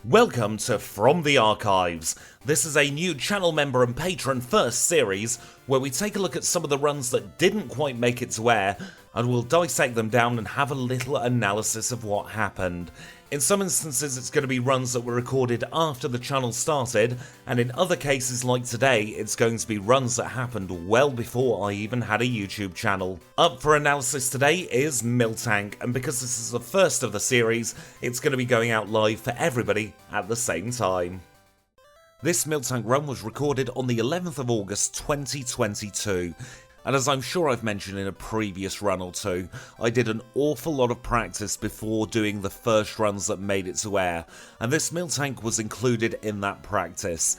Welcome to From the Archives. This is a new channel member and patron first series where we take a look at some of the runs that didn't quite make it to air and we'll dissect them down and have a little analysis of what happened. In some instances it's going to be runs that were recorded after the channel started, and in other cases like today it's going to be runs that happened well before I even had a YouTube channel. Up for analysis today is Miltank, and because this is the first of the series, it's going to be going out live for everybody at the same time. This Miltank run was recorded on the 11th of August 2022. And as I'm sure I've mentioned in a previous run or two, I did an awful lot of practice before doing the first runs that made it to air, and this Miltank was included in that practice.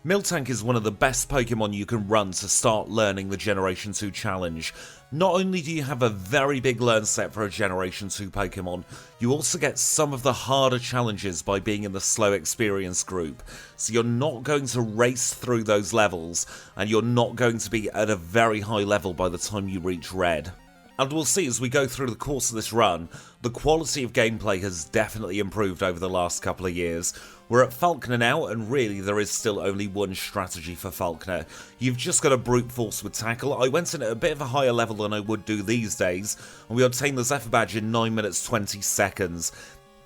Miltank is one of the best Pokemon you can run to start learning the Generation 2 challenge. Not only do you have a very big learn set for a Generation 2 Pokemon, you also get some of the harder challenges by being in the slow experience group, so you're not going to race through those levels, and you're not going to be at a very high level by the time you reach Red. And we'll see as we go through the course of this run, the quality of gameplay has definitely improved over the last couple of years. We're at Falconer now, and really there is still only one strategy for Falconer. You've just got to brute force with Tackle. I went in at a bit of a higher level than I would do these days, and we obtained the Zephyr badge in 9 minutes 20 seconds.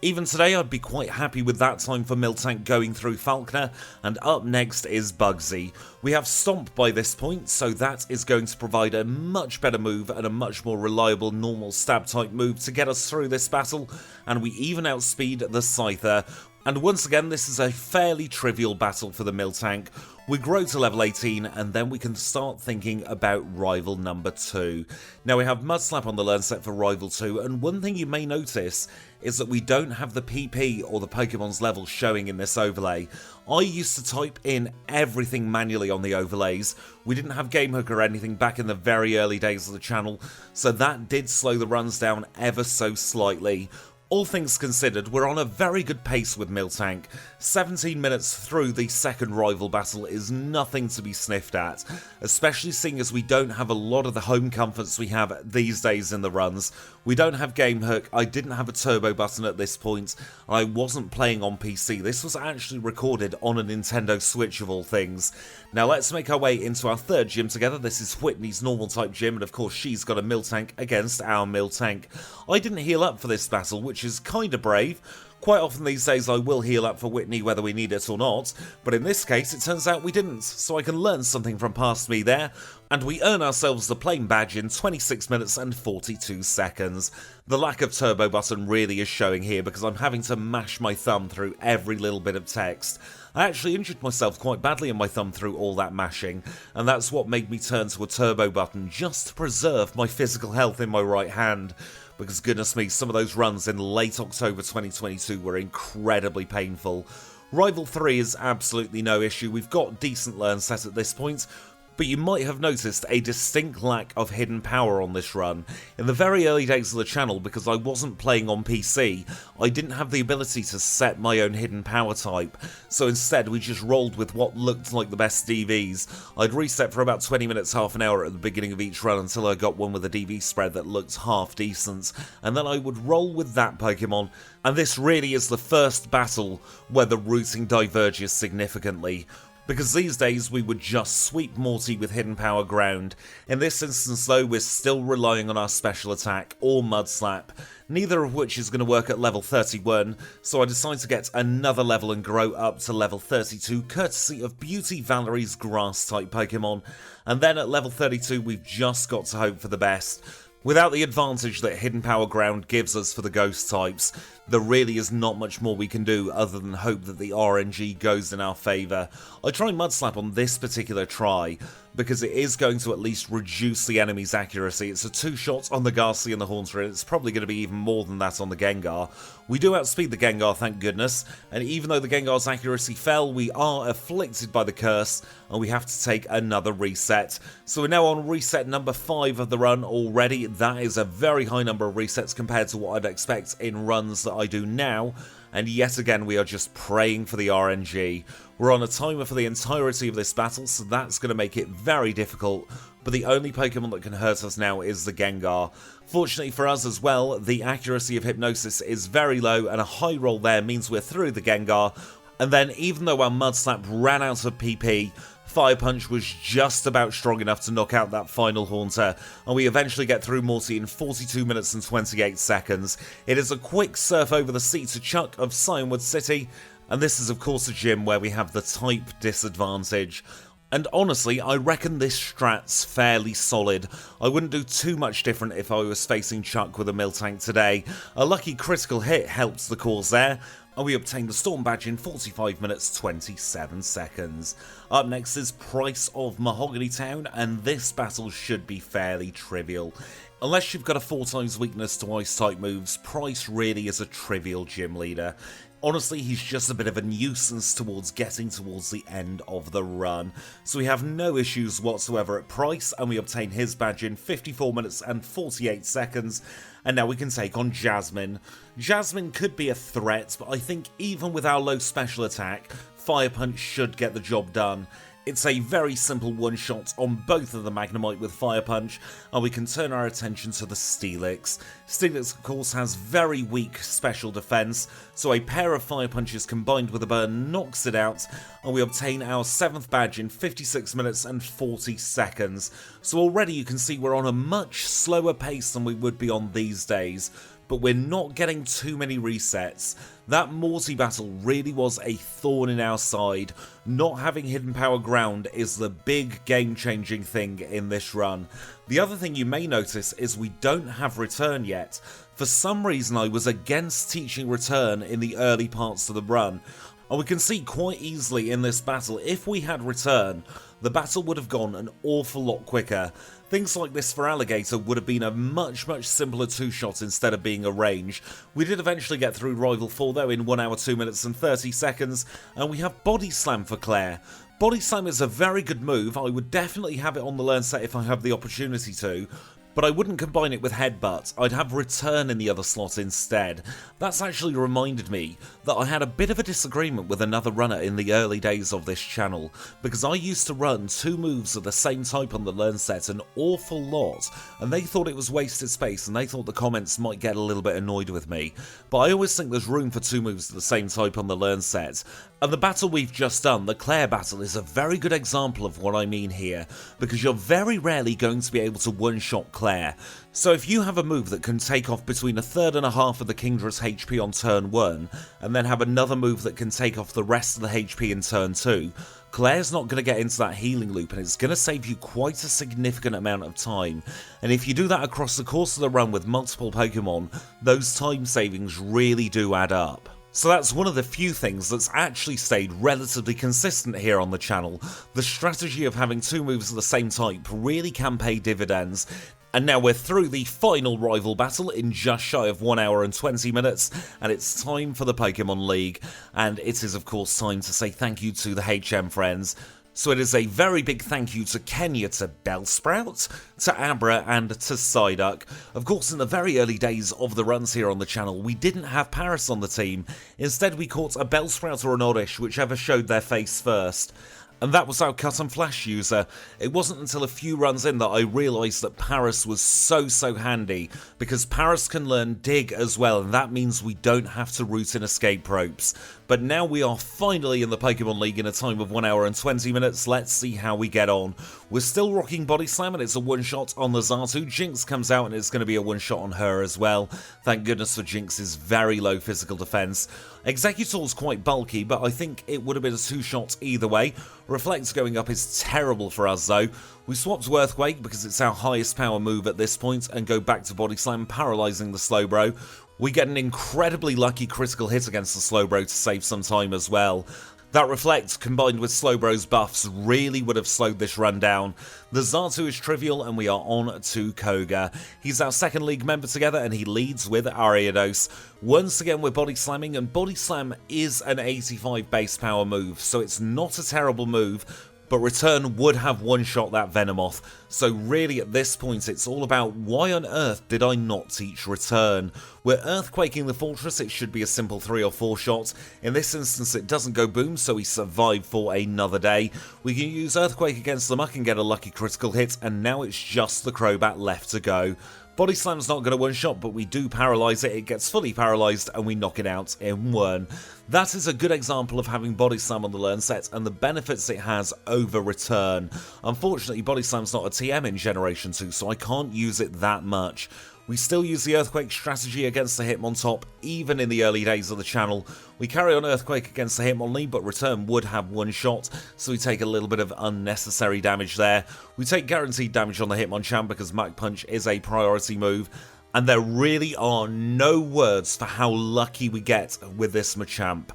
Even today I'd be quite happy with that time for Miltank going through Falconer, and up next is Bugsy. We have Stomp by this point, so that is going to provide a much better move and a much more reliable normal stab type move to get us through this battle, and we even outspeed the Scyther. And once again, this is a fairly trivial battle for the Miltank. We grow to level 18 and then we can start thinking about rival number 2. Now we have Mudslap on the learn set for rival 2, and one thing you may notice is that we don't have the PP or the Pokemon's level showing in this overlay. I used to type in everything manually on the overlays. We didn't have Gamehook or anything back in the very early days of the channel, so that did slow the runs down ever so slightly. All things considered, we're on a very good pace with Miltank. 17 minutes through the second rival battle is nothing to be sniffed at, especially seeing as we don't have a lot of the home comforts we have these days in the runs. We don't have Gamehook, I didn't have a turbo button at this point, and I wasn't playing on PC. This was actually recorded on a Nintendo Switch of all things. Now let's make our way into our third gym together. This is Whitney's normal type gym, and of course she's got a Miltank against our Miltank. I didn't heal up for this battle, which is kinda brave. Quite often these days I will heal up for Whitney whether we need it or not, but in this case it turns out we didn't, so I can learn something from past me there, and we earn ourselves the plain badge in 26 minutes and 42 seconds. The lack of turbo button really is showing here because I'm having to mash my thumb through every little bit of text. I actually injured myself quite badly in my thumb through all that mashing, and that's what made me turn to a turbo button just to preserve my physical health in my right hand. Because goodness me, some of those runs in late October 2022 were incredibly painful. Rival 3 is absolutely no issue, we've got decent learn set at this point, but you might have noticed a distinct lack of hidden power on this run. In the very early days of the channel, because I wasn't playing on PC, I didn't have the ability to set my own hidden power type, so instead we just rolled with what looked like the best DVs. I'd reset for about 20 minutes, half an hour at the beginning of each run until I got one with a DV spread that looked half decent, and then I would roll with that Pokemon, and this really is the first battle where the routing diverges significantly. Because these days we would just sweep Morty with hidden power ground. In this instance though, we're still relying on our special attack or Mudslap, neither of which is going to work at level 31, so I decide to get another level and grow up to level 32 courtesy of Beauty Valerie's grass type Pokemon, and then at level 32 we've just got to hope for the best. Without the advantage that Hidden Power Ground gives us for the ghost types, there really is not much more we can do other than hope that the RNG goes in our favour. I try Mudslap on this particular try, because it is going to at least reduce the enemy's accuracy. It's a 2-shot on the Ghastly and the Haunter, and it's probably going to be even more than that on the Gengar. We do outspeed the Gengar, thank goodness, and even though the Gengar's accuracy fell, we are afflicted by the curse, and we have to take another reset. So we're now on reset number 5 of the run already. That is a very high number of resets compared to what I'd expect in runs that I do now, and yet again we are just praying for the RNG. We're on a timer for the entirety of this battle, so that's going to make it very difficult, but the only Pokemon that can hurt us now is the Gengar. Fortunately for us as well, the accuracy of Hypnosis is very low, and a high roll there means we're through the Gengar. And then, even though our Mud Slap ran out of PP, Fire Punch was just about strong enough to knock out that final Haunter, and we eventually get through Morty in 42 minutes and 28 seconds. It is a quick surf over the sea to Chuck of Cianwood City, and this is of course a gym where we have the type disadvantage. And honestly, I reckon this strat's fairly solid. I wouldn't do too much different if I was facing Chuck with a Miltank today. A lucky critical hit helps the cause there, and we obtain the Storm Badge in 45 minutes 27 seconds. Up next is Pryce of Mahogany Town, and this battle should be fairly trivial. Unless you've got a 4x weakness to ice type moves, Pryce really is a trivial gym leader. Honestly, he's just a bit of a nuisance towards getting towards the end of the run. So we have no issues whatsoever at Pryce, and we obtain his badge in 54 minutes and 48 seconds. And now we can take on Jasmine. Jasmine could be a threat, but I think even with our low special attack, Fire Punch should get the job done. It's a very simple one-shot on both of the Magnemite with Fire Punch, and we can turn our attention to the Steelix. Steelix, of course, has very weak special defense, so a pair of Fire Punches combined with a burn knocks it out, and we obtain our 7th badge in 56 minutes and 40 seconds. So already you can see we're on a much slower pace than we would be on these days, but we're not getting too many resets. That Morty battle really was a thorn in our side. Not having Hidden Power Ground is the big game-changing thing in this run. The other thing you may notice is we don't have Return yet. For some reason I was against teaching Return in the early parts of the run, and we can see quite easily in this battle, if we had Return, the battle would have gone an awful lot quicker. Things like this for Alligator would have been a much simpler 2-shot instead of being a range. We did eventually get through Rival 4 though in 1 hour 2 minutes and 30 seconds, and we have Body Slam for Claire. Body Slam is a very good move. I would definitely have it on the learn set if I have the opportunity to, but I wouldn't combine it with Headbutt. I'd have Return in the other slot instead. That's actually reminded me that I had a bit of a disagreement with another runner in the early days of this channel, because I used to run 2 moves of the same type on the learn set an awful lot, and they thought it was wasted space, and they thought the comments might get a little bit annoyed with me. But I always think there's room for 2 moves of the same type on the learn set. And the battle we've just done, the Claire battle, is a very good example of what I mean here, because you're very rarely going to be able to one-shot Claire. So if you have a move that can take off between 1/3 and 1/2 of the Kingdra's HP on turn 1, and then have another move that can take off the rest of the HP in turn 2, Claire's not going to get into that healing loop, and it's going to save you quite a significant amount of time. And if you do that across the course of the run with multiple Pokemon, those time savings really do add up. So that's one of the few things that's actually stayed relatively consistent here on the channel. The strategy of having 2 moves of the same type really can pay dividends. And now we're through the final rival battle in just shy of 1 hour and 20 minutes, and it's time for the Pokemon League. And it is of course time to say thank you to the HM friends. So it is a very big thank you to Kenya, to Bellsprout, to Abra, and to Psyduck. Of course, in the very early days of the runs here on the channel, we didn't have Paris on the team. Instead, we caught a Bellsprout or an Oddish, whichever showed their face first. And that was our Cut and Flash user. It wasn't until a few runs in that I realised that Paris was so handy, because Paris can learn Dig as well, and that means we don't have to root in escape ropes. But now we are finally in the Pokemon League in a time of 1 hour and 20 minutes. Let's see how we get on. We're still rocking Body Slam, and it's a one-shot on the Xatu. Jinx comes out, and it's going to be a one-shot on her as well. Thank goodness for Jinx's very low physical defense. Executor's quite bulky, but I think it would have been a 2-shot either way. Reflect going up is terrible for us though. We swap to Earthquake because it's our highest power move at this point, and go back to Body Slam, paralysing the Slowbro. We get an incredibly lucky critical hit against the Slowbro to save some time as well. That Reflect, combined with Slowbro's buffs, really would have slowed this run down. The Xatu is trivial, and we are on to Koga. He's our second league member together, and he leads with Ariados. Once again, we're Body Slamming, and Body Slam is an 85 base power move, so it's not a terrible move, but Return would have one-shot that Venomoth, so really at this point it's all about why on earth did I not teach Return? We're earthquaking the fortress, it should be a simple 3 or 4 shots. In this instance it doesn't go boom, so we survive for another day. We can use Earthquake against the Muck and get a lucky critical hit, and now it's just the Crobat left to go. Body Slam's not going to one-shot, but we do paralyze it gets fully paralysed, and we knock it out in 1. That is a good example of having Body Slam on the learn set, and the benefits it has over Return. Unfortunately, Body Slam's not a TM in Generation 2, so I can't use it that much. We still use the Earthquake strategy against the Hitmontop, even in the early days of the channel. We carry on Earthquake against the Hitmonlee, but Return would have one shot, so we take a little bit of unnecessary damage there. We take guaranteed damage on the Hitmonchan because Mach Punch is a priority move, and there really are no words for how lucky we get with this Machamp.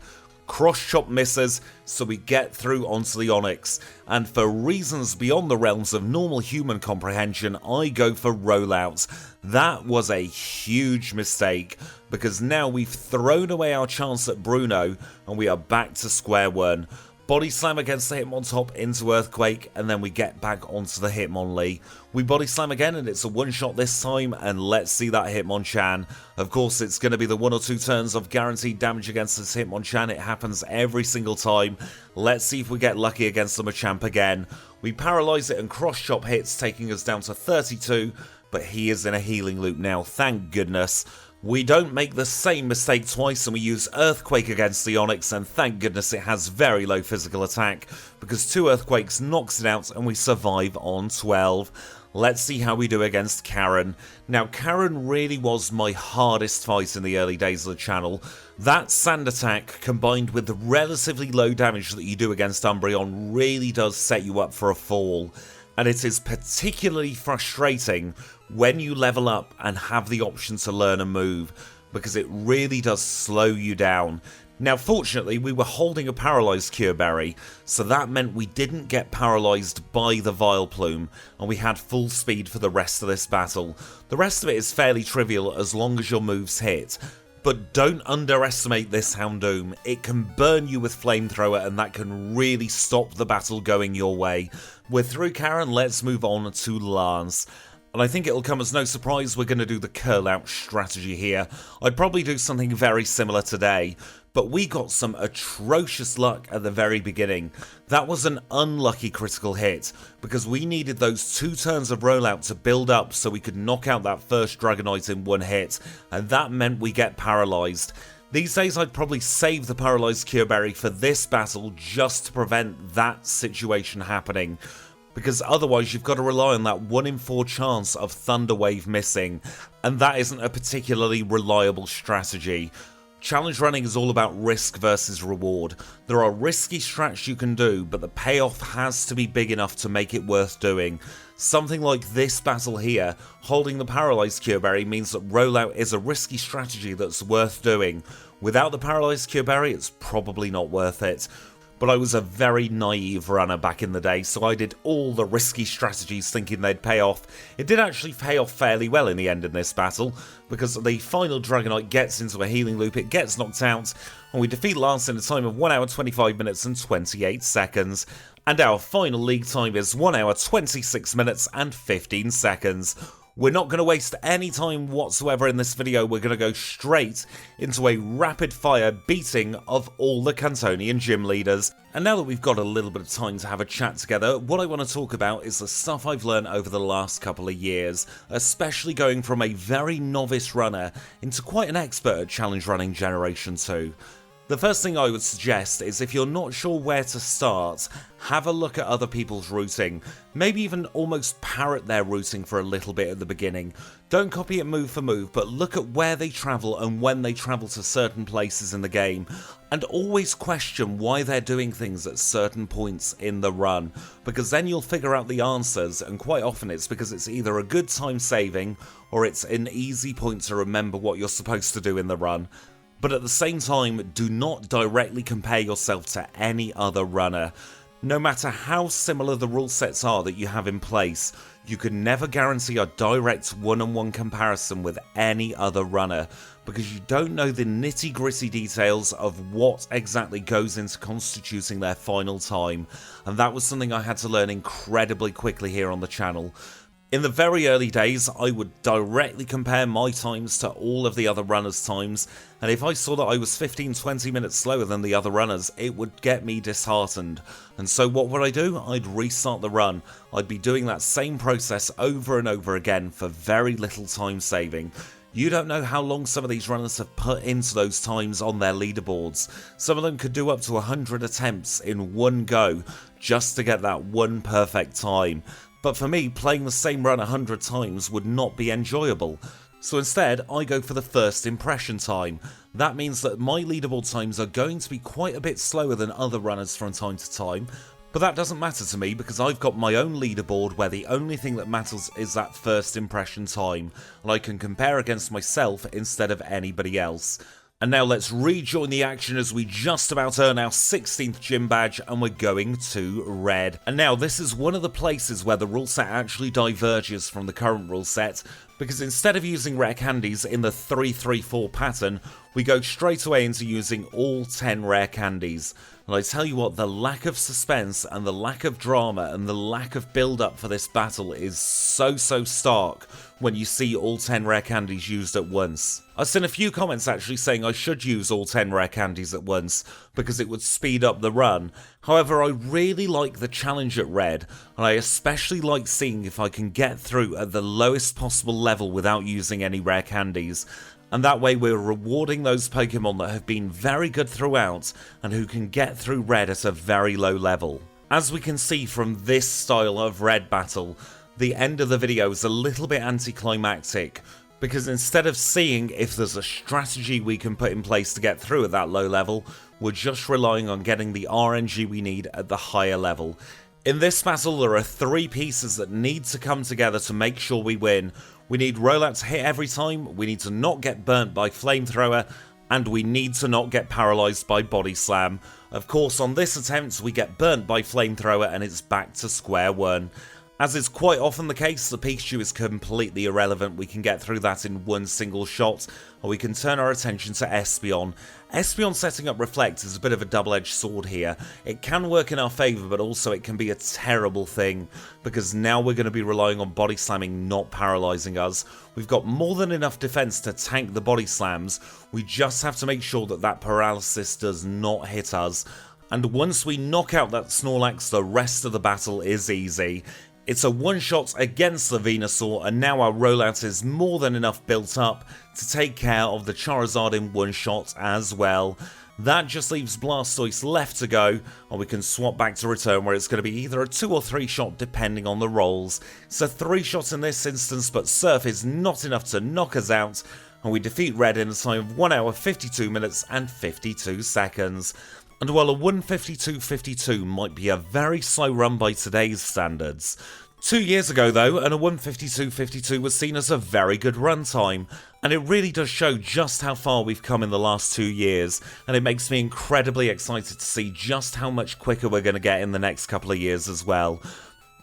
Cross Chop misses, so we get through onto the Onix, and for reasons beyond the realms of normal human comprehension, I go for Rollout. That was a huge mistake, because now we've thrown away our chance at Bruno, and we are back to square one. Body Slam against the Hitmontop into Earthquake, and then we get back onto the Hitmonlee. We Body Slam again, and it's a one-shot this time, and let's see that Hitmonchan. Of course, it's going to be the 1 or 2 turns of guaranteed damage against this Hitmonchan. It happens every single time. Let's see if we get lucky against the Machamp again. We paralyze it, and Cross Chop hits, taking us down to 32, but he is in a healing loop now, thank goodness. We don't make the same mistake twice, and we use Earthquake against the Onix, and thank goodness it has very low physical attack, because 2 Earthquakes knocks it out and we survive on 12. Let's see how we do against Karen. Now, Karen really was my hardest fight in the early days of the channel. That Sand attack, combined with the relatively low damage that you do against Umbreon, really does set you up for a fall. And it is particularly frustrating when you level up and have the option to learn a move, because it really does slow you down. Now fortunately we were holding a paralysed Cure Berry, so that meant we didn't get paralysed by the Vileplume, and we had full speed for the rest of this battle. The rest of it is fairly trivial as long as your moves hit. But don't underestimate this Houndoom. It can burn you with Flamethrower, and that can really stop the battle going your way. We're through Karen, let's move on to Lance. And I think it'll come as no surprise we're going to do the curl out strategy here. I'd probably do something very similar today, but we got some atrocious luck at the very beginning. That was an unlucky critical hit, because we needed those 2 turns of rollout to build up so we could knock out that first Dragonite in 1 hit, and that meant we get paralysed. These days I'd probably save the paralysed Cure Berry for this battle just to prevent that situation happening, because otherwise you've got to rely on that 1 in 4 chance of Thunder Wave missing, and that isn't a particularly reliable strategy. Challenge running is all about risk versus reward. There are risky strats you can do, but the payoff has to be big enough to make it worth doing. Something like this battle here, holding the paralysed Cure Berry means that rollout is a risky strategy that's worth doing. Without the paralysed Cure Berry, it's probably not worth it. But I was a very naive runner back in the day, so I did all the risky strategies thinking they'd pay off. It did actually pay off fairly well in the end in this battle, because the final Dragonite gets into a healing loop, it gets knocked out, and we defeat Lance in a time of 1 hour 25 minutes and 28 seconds. And our final league time is 1 hour 26 minutes and 15 seconds. We're not going to waste any time whatsoever in this video, we're going to go straight into a rapid fire beating of all the Kantonian gym leaders. And now that we've got a little bit of time to have a chat together, what I want to talk about is the stuff I've learned over the last couple of years, especially going from a very novice runner into quite an expert at challenge running Generation 2. The first thing I would suggest is if you're not sure where to start, have a look at other people's routing. Maybe even almost parrot their routing for a little bit at the beginning. Don't copy it move for move, but look at where they travel and when they travel to certain places in the game. And always question why they're doing things at certain points in the run, because then you'll figure out the answers, and quite often it's because it's either a good time saving or it's an easy point to remember what you're supposed to do in the run. But at the same time, do not directly compare yourself to any other runner. No matter how similar the rule sets are that you have in place, you can never guarantee a direct one-on-one comparison with any other runner, because you don't know the nitty-gritty details of what exactly goes into constituting their final time, and that was something I had to learn incredibly quickly here on the channel. In the very early days, I would directly compare my times to all of the other runners' times, and if I saw that I was 15-20 minutes slower than the other runners, it would get me disheartened. And so what would I do? I'd restart the run. I'd be doing that same process over and over again for very little time saving. You don't know how long some of these runners have put into those times on their leaderboards. Some of them could do up to 100 attempts in one go just to get that one perfect time. But for me, playing the same run 100 times would not be enjoyable. So instead, I go for the first impression time. That means that my leaderboard times are going to be quite a bit slower than other runners from time to time, but that doesn't matter to me because I've got my own leaderboard where the only thing that matters is that first impression time, and I can compare against myself instead of anybody else. And now let's rejoin the action as we just about earn our 16th gym badge and we're going to red. And now this is one of the places where the rule set actually diverges from the current rule set, because instead of using rare candies in the 3-3-4 pattern, we go straight away into using all 10 rare candies. And I tell you what, the lack of suspense and the lack of drama and the lack of build-up for this battle is so stark when you see all 10 rare candies used at once. I've seen a few comments actually saying I should use all 10 rare candies at once because it would speed up the run. However, I really like the challenge at red, and I especially like seeing if I can get through at the lowest possible level without using any rare candies. And that way we're rewarding those Pokemon that have been very good throughout and who can get through red at a very low level. As we can see from this style of red battle, the end of the video is a little bit anticlimactic, because instead of seeing if there's a strategy we can put in place to get through at that low level, we're just relying on getting the RNG we need at the higher level. In this battle there are 3 pieces that need to come together to make sure we win. We need rollout to hit every time, we need to not get burnt by flamethrower, and we need to not get paralysed by body slam. Of course, on this attempt we get burnt by flamethrower and it's back to square one. As is quite often the case, the Pikachu is completely irrelevant. We can get through that in one single shot, or we can turn our attention to Espeon. Espeon setting up Reflect is a bit of a double-edged sword here. It can work in our favour, but also it can be a terrible thing, because now we're going to be relying on body slamming not paralysing us. We've got more than enough defence to tank the body slams, we just have to make sure that that paralysis does not hit us. And once we knock out that Snorlax, the rest of the battle is easy. It's a one-shot against the Venusaur, and now our rollout is more than enough built up to take care of the Charizard in one shot as well. That just leaves Blastoise left to go, and we can swap back to return where it's going to be either a 2 or 3 shot depending on the rolls. It's a 3 shot in this instance, but Surf is not enough to knock us out, and we defeat Red in a time of 1 hour 52 minutes and 52 seconds. And while a 1:52.52 might be a very slow run by today's standards, 2 years ago though, and a 1:52.52 was seen as a very good run time, and it really does show just how far we've come in the last 2 years, and it makes me incredibly excited to see just how much quicker we're going to get in the next couple of years as well.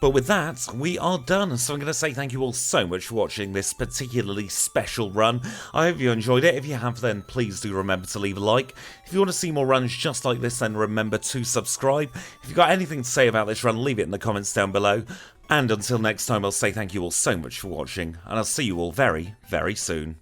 But with that, we are done, so I'm going to say thank you all so much for watching this particularly special run. I hope you enjoyed it. If you have, then please do remember to leave a like. If you want to see more runs just like this, then remember to subscribe. If you've got anything to say about this run, leave it in the comments down below. And until next time, I'll say thank you all so much for watching, and I'll see you all very, very soon.